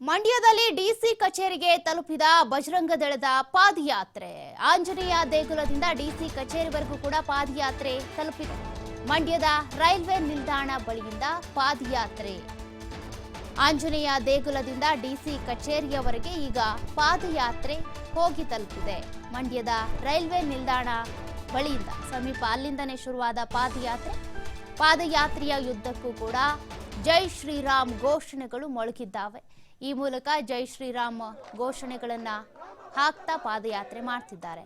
ಮಂಡ್ಯದಲ್ಲಿ ಡಿಸಿ ಕಚೇರಿಗೆ ತಲುಪಿದ ಬಜರಂಗ ದಳದ ಪಾದಯಾತ್ರೆ. ಆಂಜನೇಯ ದೇಗುಲದಿಂದ ಡಿಸಿ ಕಚೇರಿವರೆಗೂ ಕೂಡ ಪಾದಯಾತ್ರೆ ತಲುಪಿದೆ. ಮಂಡ್ಯದ ರೈಲ್ವೆ ನಿಲ್ದಾಣ ಬಳಿಯಿಂದ ಪಾದಯಾತ್ರೆ ಆಂಜನೇಯ ದೇಗುಲದಿಂದ ಡಿಸಿ ಕಚೇರಿಯವರೆಗೆ ಈಗ ಪಾದಯಾತ್ರೆ ಹೋಗಿ ತಲುಪಿದೆ. ಮಂಡ್ಯದ ರೈಲ್ವೆ ನಿಲ್ದಾಣ ಬಳಿಯಿಂದ ಸಮೀಪ ಅಲ್ಲಿಂದನೇ ಶುರುವಾದ ಪಾದಯಾತ್ರೆಯ ಯುದ್ಧಕ್ಕೂ ಕೂಡ ಜೈ ಶ್ರೀರಾಮ್ ಘೋಷಣೆಗಳು ಮೊಳಗಿದ್ದಾವೆ. ಈ ಮೂಲಕ ಜೈ ಶ್ರೀರಾಮ್ ಘೋಷಣೆಗಳನ್ನ ಹಾಕ್ತಾ ಪಾದಯಾತ್ರೆ ಮಾಡ್ತಿದ್ದಾರೆ.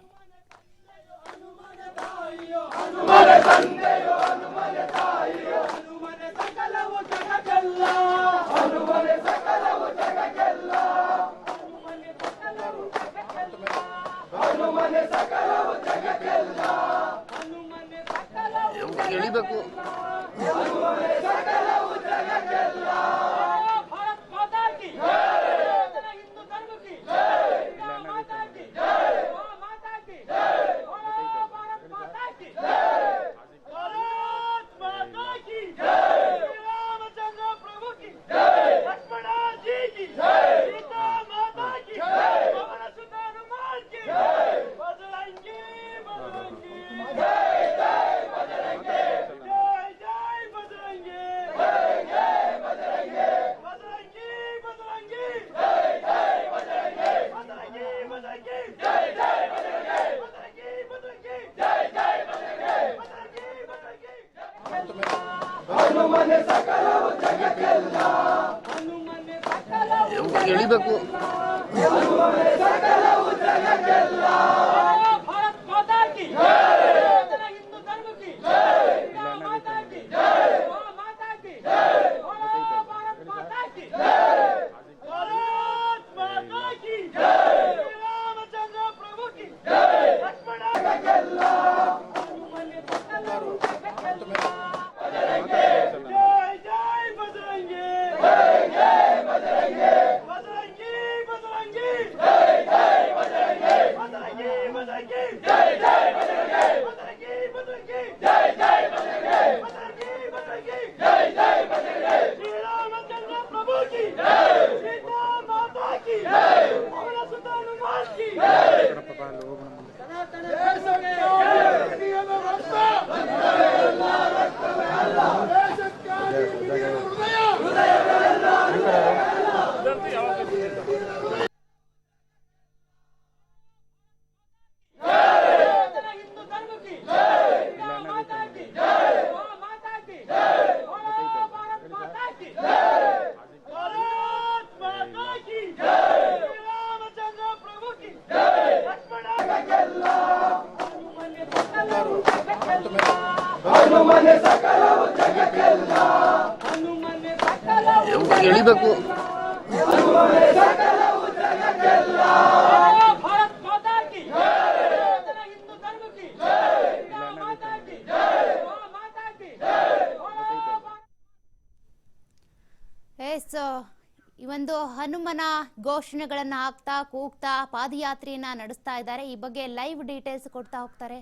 ಈ ಒಂದು ಹನುಮನ ಘೋಷಣೆಗಳನ್ನ ಹಾಕ್ತಾ ಕೂಗ್ತಾ ಪಾದಯಾತ್ರೆಯನ್ನ ನಡೆಸ್ತಾ ಇದ್ದಾರೆ. ಈ ಬಗ್ಗೆ ಲೈವ್ ಡೀಟೇಲ್ಸ್ ಕೊಡ್ತಾ ಹೋಗ್ತಾರೆ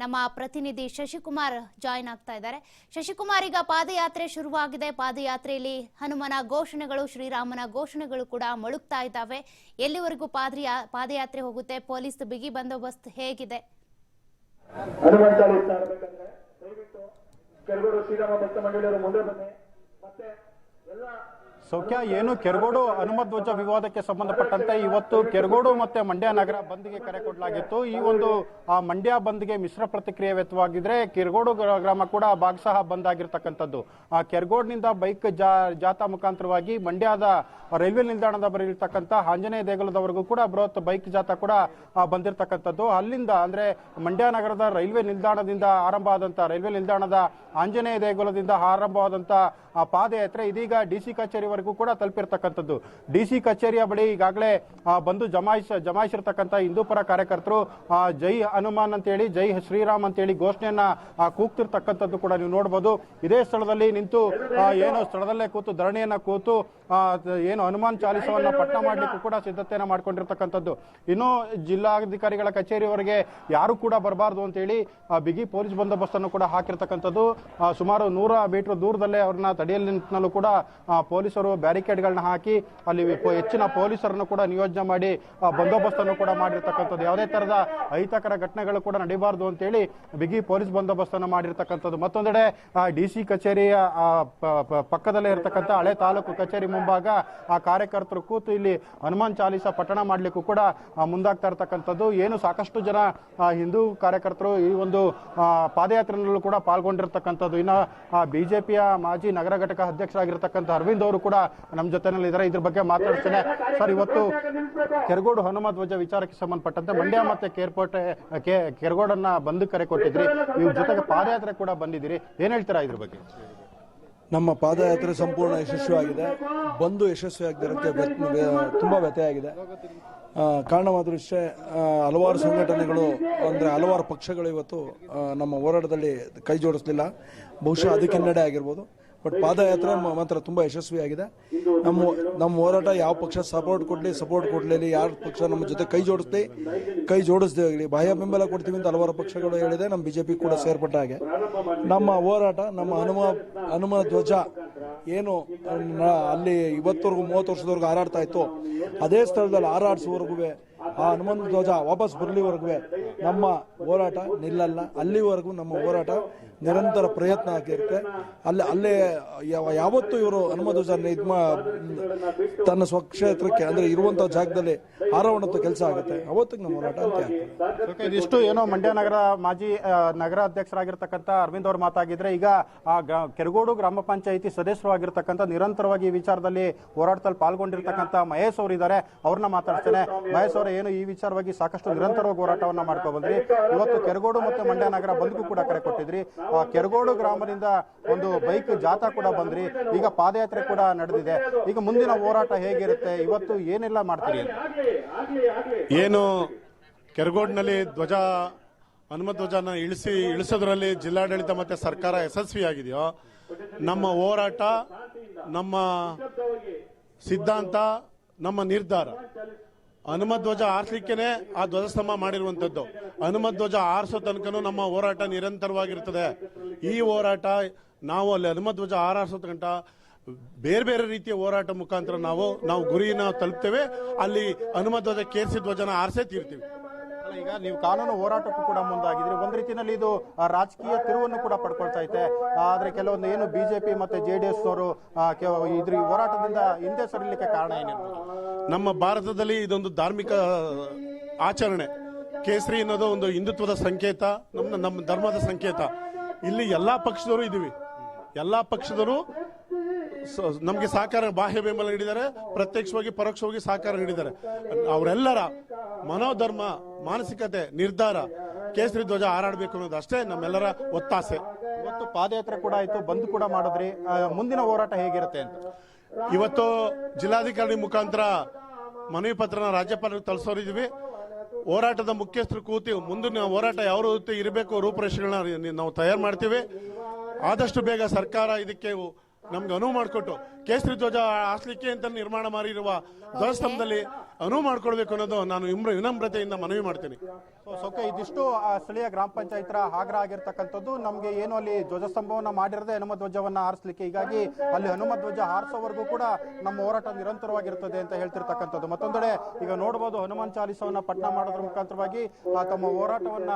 ನಮ್ಮ ಪ್ರತಿನಿಧಿ ಶಶಿಕುಮಾರ್ ಜಾಯಿನ್ ಆಗ್ತಾ ಇದ್ದಾರೆ. ಶಶಿಕುಮಾರ್, ಈಗ ಪಾದಯಾತ್ರೆ ಶುರುವಾಗಿದೆ. ಪಾದಯಾತ್ರೆಯಲ್ಲಿ ಹನುಮನ ಘೋಷಣೆಗಳು, ಶ್ರೀರಾಮನ ಘೋಷಣೆಗಳು ಕೂಡ ಮೊಳಗ್ತಾ ಇದ್ದಾವೆ. ಎಲ್ಲಿವರೆಗೂ ಪಾದಯಾತ್ರೆ ಹೋಗುತ್ತೆ? ಪೊಲೀಸ್ ಬಿಗಿ ಬಂದೋಬಸ್ತ್ ಹೇಗಿದೆ? ಹನುಮನ್ ಚಾಲೀಸ್ ಆಡಬೇಕಂದ್ರೆ ದಯವಿಟ್ಟು ಕೆರಗೋಡು ಶ್ರೀರಾಮ ಭಕ್ತ ಮಂಡಳಿಯವರು ಮುಂದೆ ಬನ್ನಿ. ಮತ್ತೆ ಎಲ್ಲ ಸೌಖ್ಯ, ಏನು ಕೆರಗೋಡು ಹನುಮಧ್ವಜ ವಿವಾದಕ್ಕೆ ಸಂಬಂಧಪಟ್ಟಂತೆ ಇವತ್ತು ಕೆರಗೋಡು ಮತ್ತೆ ಮಂಡ್ಯ ನಗರ ಬಂದ್ಗೆ ಕರೆ ಕೊಡಲಾಗಿತ್ತು. ಈ ಒಂದು ಮಂಡ್ಯ ಬಂದ್ಗೆ ಮಿಶ್ರ ಪ್ರತಿಕ್ರಿಯೆ ವ್ಯಕ್ತವಾಗಿದ್ರೆ ಕೆರಗೋಡು ಗ್ರಾಮ ಕೂಡ ಭಾಗಶಃ ಬಂದ್ ಆಗಿರ್ತಕ್ಕಂಥದ್ದು. ಕೆರಗೋಡಿನಿಂದ ಬೈಕ್ ಜಾಥಾ ಮುಖಾಂತರವಾಗಿ ಮಂಡ್ಯದ ರೈಲ್ವೆ ನಿಲ್ದಾಣದ ಬರಲಿರ್ತಕ್ಕಂಥ ಆಂಜನೇಯ ದೇಗುಲದವರೆಗೂ ಕೂಡ ಬೃಹತ್ ಬೈಕ್ ಜಾಥಾ ಕೂಡ ಬಂದಿರತಕ್ಕಂಥದ್ದು. ಅಲ್ಲಿಂದ ಅಂದ್ರೆ ಮಂಡ್ಯ ನಗರದ ರೈಲ್ವೆ ನಿಲ್ದಾಣದಿಂದ ಆರಂಭ ಆದಂತ ರೈಲ್ವೆ ನಿಲ್ದಾಣದ ಆಂಜನೇಯ ದೇಗುಲದಿಂದ ಆರಂಭವಾದಂತ ಪಾದಯಾತ್ರೆ ಇದೀಗ ಡಿಸಿ ಕಚೇರಿವರೆಗೂ ಕೂಡ ತಲುಪಿರ್ತಕ್ಕಂಥದ್ದು. ಡಿಸಿ ಕಚೇರಿಯ ಬಳಿ ಈಗಾಗಲೇ ಬಂದು ಜಮಾಯಿಸಿರ್ತಕ್ಕಂಥ ಹಿಂದೂಪರ ಕಾರ್ಯಕರ್ತರು ಜೈ ಹನುಮಾನ್ ಅಂತೇಳಿ, ಜೈ ಶ್ರೀರಾಮ್ ಅಂತೇಳಿ ಘೋಷಣೆಯನ್ನ ಕೂಗ್ತಿರ್ತಕ್ಕಂಥದ್ದು ಕೂಡ ನೀವು ನೋಡಬಹುದು. ಇದೇ ಸ್ಥಳದಲ್ಲಿ ನಿಂತು ಏನು ಸ್ಥಳದಲ್ಲೇ ಕೂತು ಧರಣಿಯನ್ನ ಕೂತು ಏನು ಹನುಮಾನ್ ಚಾಲಿಸವನ್ನ ಪಠಣ ಮಾಡ್ಲಿಕ್ಕೂ ಕೂಡ ಸಿದ್ಧತೆಯನ್ನ ಮಾಡ್ಕೊಂಡಿರ್ತಕ್ಕಂಥದ್ದು. ಇನ್ನು ಜಿಲ್ಲಾಧಿಕಾರಿಗಳ ಕಚೇರಿವರೆಗೆ ಯಾರು ಕೂಡ ಬರಬಾರ್ದು ಅಂತೇಳಿ ಬಿಗಿ ಪೊಲೀಸ್ ಬಂದೋಬಸ್ತ್ ಅನ್ನು ಕೂಡ ಹಾಕಿರ್ತಕ್ಕಂಥದ್ದು. ಸುಮಾರು 100 ಮೀಟರ್ ದೂರದಲ್ಲೇ ಅವ್ರನ್ನ ತಡೆಯಲು ನಿಂತಲ್ಲೂ ಕೂಡ ಪೊಲೀಸರು ಅವರು ಬ್ಯಾರಿಕೇಡ್ಗಳನ್ನ ಹಾಕಿ ಅಲ್ಲಿ ಹೆಚ್ಚಿನ ಪೊಲೀಸರನ್ನು ಕೂಡ ನಿಯೋಜನೆ ಮಾಡಿ ಬಂದೋಬಸ್ತನ್ನು ಕೂಡ ಮಾಡಿರ್ತಕ್ಕಂಥದ್ದು. ಯಾವುದೇ ತರಹದ ಅಹಿತಕರ ಘಟನೆಗಳು ಕೂಡ ನಡೀಬಾರ್ದು ಅಂತೇಳಿ ಬಿಗಿ ಪೊಲೀಸ್ ಬಂದೋಬಸ್ತನ್ನು ಮಾಡಿರ್ತಕ್ಕಂಥದ್ದು. ಮತ್ತೊಂದೆಡೆ DC ಕಚೇರಿಯ ಪಕ್ಕದಲ್ಲೇ ಇರತಕ್ಕಂಥ ಹಳೆ ತಾಲೂಕು ಕಚೇರಿ ಮುಂಭಾಗ ಆ ಕಾರ್ಯಕರ್ತರು ಕೂತು ಇಲ್ಲಿ ಹನುಮಾನ್ ಚಾಲೀಸ ಪಠಣ ಮಾಡ್ಲಿಕ್ಕೂ ಕೂಡ ಮುಂದಾಗ್ತಾ ಇರ್ತಕ್ಕಂಥದ್ದು. ಏನು ಸಾಕಷ್ಟು ಜನ ಹಿಂದೂ ಕಾರ್ಯಕರ್ತರು ಈ ಒಂದು ಪಾದಯಾತ್ರೆಯಲ್ಲೂ ಕೂಡ ಪಾಲ್ಗೊಂಡಿರ್ತಕ್ಕಂಥದ್ದು. ಇನ್ನು ಬಿಜೆಪಿಯ ಮಾಜಿ ನಗರ ಘಟಕ ಅಧ್ಯಕ್ಷರಾಗಿರ್ತಕ್ಕಂಥ ಅರವಿಂದ್ ಅವರು ಕೂಡ ನಮ್ಮ ಜೊತೆನಲ್ಲಿ ಇದ್ದಾರೆ. ಇದ್ರ ಬಗ್ಗೆ ಮಾತಾಡ್ತೇನೆ. ಸರ್, ಇವತ್ತು ಕೆರಗೋಡು ಹನುಮ ಧ್ವಜ ವಿಚಾರಕ್ಕೆ ಸಂಬಂಧಪಟ್ಟಂತೆ ಮಂಡ್ಯ ಮತ್ತೆ ಕೆರಗೋಡನ್ನ ಬಂದ್ ಕರೆ ಕೊಟ್ಟಿದ್ರಿ, ಇವ್ರ ಜೊತೆಗೆ ಪಾದಯಾತ್ರೆ ಕೂಡ ಬಂದಿದ್ದೀರಿ, ಏನ್ ಹೇಳ್ತೀರಾ ಇದ್ರ ಬಗ್ಗೆ? ನಮ್ಮ ಪಾದಯಾತ್ರೆ ಸಂಪೂರ್ಣ ಯಶಸ್ವಿಯಾಗಿದೆ. ಬಂದು ಯಶಸ್ವಿಯಾಗದಿರೋಕ್ಕೆ ತುಂಬ ವ್ಯತ್ಯಯಾಗಿದೆ. ಕಾರಣವಾದರೂ ಇಷ್ಟೇ, ಹಲವಾರು ಸಂಘಟನೆಗಳು ಅಂದರೆ ಹಲವಾರು ಪಕ್ಷಗಳು ಇವತ್ತು ನಮ್ಮ ಹೋರಾಟದಲ್ಲಿ ಕೈ ಜೋಡಿಸಲಿಲ್ಲ. ಬಹುಶಃ ಅದಕ್ಕೆ ಹಿನ್ನಡೆ ಆಗಿರ್ಬೋದು. ಬಟ್ ಪಾದಯಾತ್ರೆ ಮಾತ್ರ ತುಂಬ ಯಶಸ್ವಿಯಾಗಿದೆ. ನಮ್ಮ ಹೋರಾಟ ಯಾವ ಪಕ್ಷ ಸಪೋರ್ಟ್ ಕೊಡಲಿ, ಯಾರ ಪಕ್ಷ ನಮ್ಮ ಜೊತೆ ಕೈ ಜೋಡಿಸದೇ ಆಗಲಿ, ಬಾಹ್ಯ ಬೆಂಬಲ ಕೊಡ್ತೀವಿ ಅಂತ ಹಲವಾರು ಪಕ್ಷಗಳು ಹೇಳಿದೆ. ನಮ್ಮ BJP ಕೂಡ ಸೇರ್ಪಟ್ಟ ಹಾಗೆ ನಮ್ಮ ಹೋರಾಟ, ನಮ್ಮ ಹನುಮ ಧ್ವಜ ಏನು ಅಲ್ಲಿ ಇವತ್ತವರೆಗೂ 30 ವರ್ಷದವರೆಗೂ ಹಾರಾಡ್ತಾ ಇತ್ತು, ಅದೇ ಸ್ಥಳದಲ್ಲಿ ಹಾರಾಡಿಸುವವರೆಗೂ ಆ ಹನುಮಂತ ಧ್ವಜ ವಾಪಸ್ ಬರಲಿವರೆಗೂ ನಮ್ಮ ಹೋರಾಟ ನಿಲ್ಲಲ್ಲ. ಅಲ್ಲಿವರೆಗೂ ನಮ್ಮ ಹೋರಾಟ ನಿರಂತರ ಪ್ರಯತ್ನ ಆಗಿರುತ್ತೆ. ಅಲ್ಲೇ ಯಾವತ್ತೂ ಇವರು ಹನುಮ ಧ್ವಜ ತನ್ನ ಸ್ವಕ್ಷೇತ್ರಕ್ಕೆ ಅಂದ್ರೆ ಇರುವಂತ ಜಾಗದಲ್ಲಿ ಹಾರವಣಂತ ಕೆಲಸ ಆಗುತ್ತೆ, ಅವತ್ತಿಗೆ ನಮ್ಮ ಹೋರಾಟ ಅಂತ ಆಗ್ತದೆ. ಇದಿಷ್ಟು ಏನೋ ಮಂಡ್ಯ ನಗರ ಮಾಜಿ ನಗರ ಅಧ್ಯಕ್ಷರಾಗಿರ್ತಕ್ಕಂಥ ಅರವಿಂದ್ ಅವರು ಮಾತಾಗಿದ್ರೆ, ಈಗ ಆ ಕೆರಗೋಡು ಗ್ರಾಮ ಪಂಚಾಯಿತಿ ಸದಸ್ಯರು ಆಗಿರ್ತಕ್ಕಂಥ ನಿರಂತರವಾಗಿ ಈ ವಿಚಾರದಲ್ಲಿ ಹೋರಾಟದಲ್ಲಿ ಪಾಲ್ಗೊಂಡಿರ್ತಕ್ಕಂಥ ಮಹೇಶ್ ಅವರು ಇದ್ದಾರೆ, ಅವ್ರನ್ನ ಮಾತಾಡ್ತೇನೆ. ಮಹೇಶ್ ಅವರ ಏನು ಈ ವಿಚಾರವಾಗಿ ಸಾಕಷ್ಟು ನಿರಂತರವಾಗಿ ಹೋರಾಟವನ್ನ ಮಾಡ್ಕೊಂಡು ಬಂದ್ರಿ, ಇವತ್ತು ಕೆರಗೋಡು ಮತ್ತೆ ಮಂಡ್ಯ ನಗರ ಬಂದ್ಗೂ ಕೂಡ ಕರೆ ಕೊಟ್ಟಿದ್ರಿ. ಕೆರಗೋಡು ಗ್ರಾಮದಿಂದ ಒಂದು ಬೈಕ್ ಜಾಥಾ ಕೂಡ ಬಂದ್ರಿ, ಈಗ ಪಾದಯಾತ್ರೆ ಕೂಡ ನಡೆದಿದೆ. ಈಗ ಮುಂದಿನ ಹೋರಾಟ ಹೇಗಿರುತ್ತೆ, ಇವತ್ತು ಏನೆಲ್ಲ ಮಾಡ್ತೀರಿ? ಏನು ಕೆರಗೋಡಿನಲ್ಲಿ ಹನುಮ ಧ್ವಜನ ಇಳಿಸೋದ್ರಲ್ಲಿ ಜಿಲ್ಲಾಡಳಿತ ಮತ್ತೆ ಸರ್ಕಾರ ಯಶಸ್ವಿಯಾಗಿದೆಯೋ, ನಮ್ಮ ಹೋರಾಟ, ನಮ್ಮ ಸಿದ್ಧಾಂತ, ನಮ್ಮ ನಿರ್ಧಾರ ಹನುಮ ಧ್ವಜ ಆರಿಸಲಿಕ್ಕೇನೆ ಆ ಧ್ವಜಸ್ತಂಭ ಮಾಡಿರುವಂತದ್ದು. ಹನುಮ ಧ್ವಜ ಆರಿಸೋ ತನಕನೂ ನಮ್ಮ ಹೋರಾಟ ನಿರಂತರವಾಗಿರ್ತದೆ. ಈ ಹೋರಾಟ ನಾವು ಅಲ್ಲಿ ಹನುಮ ಧ್ವಜ ಆರಿಸೋ ತನಕ ಬೇರೆ ಬೇರೆ ರೀತಿಯ ಹೋರಾಟ ಮುಖಾಂತರ ನಾವು ಗುರಿನ ತಲುಪ್ತೇವೆ. ಅಲ್ಲಿ ಹನುಮ ಧ್ವಜ ಕೇಸರಿ ಧ್ವಜನ ಆರಿಸೇ ತೀರ್ತೀವಿ. ಈಗ ನೀವು ಕಾನೂನು ಹೋರಾಟಕ್ಕೂ ಕೂಡ ಮುಂದಾಗಿದ್ರಿ, ಒಂದ್ ರೀತಿಯಲ್ಲಿ ಇದು ರಾಜಕೀಯ ತಿರುವನ್ನು ಕೂಡ ಪಡ್ಕೊಳ್ತಾ ಐತೆ. ಆದ್ರೆ ಕೆಲವೊಂದು ಏನು BJP ಮತ್ತೆ JDS ಅವರು ಇದ್ರ ಹೋರಾಟದಿಂದ ಹಿಂದೆ ಸರಿಲಿಕ್ಕೆ ಕಾರಣ ಏನಿರ್ಬೋದು? ನಮ್ಮ ಭಾರತದಲ್ಲಿ ಇದೊಂದು ಧಾರ್ಮಿಕ ಆಚರಣೆ. ಕೇಸರಿ ಅನ್ನೋದು ಒಂದು ಹಿಂದುತ್ವದ ಸಂಕೇತ, ನಮ್ಮ ಧರ್ಮದ ಸಂಕೇತ. ಇಲ್ಲಿ ಎಲ್ಲಾ ಪಕ್ಷದವರು ಇದೀವಿ, ಎಲ್ಲಾ ಪಕ್ಷದವರು ನಮಗೆ ಸಹಕಾರ, ಬಾಹ್ಯ ಬೆಂಬಲ ನೀಡಿದ್ದಾರೆ, ಪ್ರತ್ಯಕ್ಷವಾಗಿ ಪರೋಕ್ಷವಾಗಿ ಸಹಕಾರ ನೀಡಿದ್ದಾರೆ. ಅವರೆಲ್ಲರ ಮನೋಧರ್ಮ, ಮಾನಸಿಕತೆ, ನಿರ್ಧಾರ ಕೇಸರಿ ಧ್ವಜ ಹಾರಾಡಬೇಕು ಅನ್ನೋದು ಅಷ್ಟೇ ನಮ್ಮೆಲ್ಲರ ಒತ್ತಾಸೆ. ಇವತ್ತು ಪಾದಯಾತ್ರೆ ಕೂಡ ಆಯ್ತು, ಬಂದ್ ಕೂಡ ಮಾಡಿದ್ರಿ, ಮುಂದಿನ ಹೋರಾಟ ಹೇಗಿರುತ್ತೆ ಅಂತ? ಇವತ್ತು ಜಿಲ್ಲಾಧಿಕಾರಿ ಮುಖಾಂತರ ಮನವಿ ಪತ್ರನ ರಾಜ್ಯಪಾಲರಿಗೆ ತಲುಪಿಸೋರಿದ್ದೀವಿ. ಹೋರಾಟದ ಮುಖ್ಯಸ್ಥರು ಕೂತಿ ಮುಂದಿನ ಹೋರಾಟ ಯಾವ ರೀತಿ ಇರಬೇಕು ರೂಪುರೇಷೆಗಳನ್ನ ನಾವು ತಯಾರು ಮಾಡ್ತೀವಿ. ಆದಷ್ಟು ಬೇಗ ಸರ್ಕಾರ ಇದಕ್ಕೆ ನಮ್ಗೆ ಅನುವು ಮಾಡಿಕೊಟ್ಟು ಕೇಸರಿ ಧ್ವಜ ಹಾಸ್ಲಿಕ್ಕೆ ಅಂತ ನಿರ್ಮಾಣ ಮಾಡಿರುವ ಧ್ವಜಸ್ತಂಭದಲ್ಲಿ ಅನುವು ಮಾಡಿಕೊಡ್ಬೇಕು ಅನ್ನೋದು ನಾನು ವಿನಮ್ರತೆಯಿಂದ ಮನವಿ ಮಾಡ್ತೀನಿ. ಇದಿಷ್ಟು ಸ್ಥಳೀಯ ಗ್ರಾಮ ಪಂಚಾಯತ್ತರ ಆಗ್ರಹ ಆಗಿರ್ತಕ್ಕಂಥದ್ದು. ನಮ್ಗೆ ಏನು ಅಲ್ಲಿ ಧ್ವಜಸ್ತಂಭವನ್ನ ಮಾಡಿರದೆ ಹನುಮ ಧ್ವಜವನ್ನ ಹಾರಿಸಲಿಕ್ಕೆ, ಹೀಗಾಗಿ ಅಲ್ಲಿ ಹನುಮ ಧ್ವಜ ಹಾರಿಸೋವರೆಗೂ ಕೂಡ ನಮ್ಮ ಹೋರಾಟ ನಿರಂತರವಾಗಿರ್ತದೆ ಅಂತ ಹೇಳ್ತಿರ್ತಕ್ಕಂಥದ್ದು. ಮತ್ತೊಂದೆಡೆ ಈಗ ನೋಡಬಹುದು, ಹನುಮಾನ್ ಚಾಲೀಸವನ್ನ ಪಠಣ ಮಾಡೋದ್ರ ಮುಖಾಂತರವಾಗಿ ತಮ್ಮ ಹೋರಾಟವನ್ನ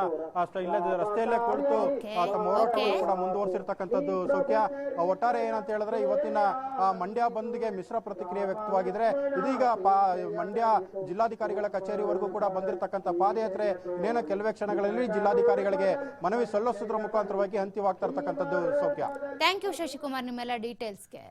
ರಸ್ತೆಯಲ್ಲೇ ಕುಳಿತು ತಮ್ಮ ಹೋರಾಟವನ್ನು ಕೂಡ ಮುಂದುವರಿಸಿರ್ತಕ್ಕಂಥದ್ದು. ಸೌಖ್ಯ, ಒಟ್ಟಾರೆ ಏನಂತ ಹೇಳಿದ್ರೆ ಇವತ್ತಿನ ಮಂಡ್ಯ ಬಂದ್ಗೆ ಮಿಶ್ರ ಪ್ರತಿಕ್ರಿಯೆ ವ್ಯಕ್ತವಾಗಿದ್ರೆ, ಇದೀಗ ಮಂಡ್ಯ ಜಿಲ್ಲಾಧಿಕಾರಿಗಳ ಕಚೇರಿವರೆಗೂ ಕೂಡ ಬಂದಿರತಕ್ಕಂಥ ಪಾದಯಾತ್ರೆ ಇನ್ನೇನು ಕೆಲವೇ ಕ್ಷಣಗಳಲ್ಲಿ ಜಿಲ್ಲಾಧಿಕಾರಿಗಳಿಗೆ ಮನವಿ ಸಲ್ಲಿಸೋದ್ರ ಮುಖಾಂತರವಾಗಿ ಅಂತ್ಯವಾಗ್ತಾ ಇರ್ತಕ್ಕಂಥದ್ದು. ಸೌಖ್ಯ, ಥ್ಯಾಂಕ್ ಯು ಶಶಿಕುಮಾರ್ ನಿಮ್ಮೆಲ್ಲ ಡೀಟೇಲ್ಸ್ಗೆ.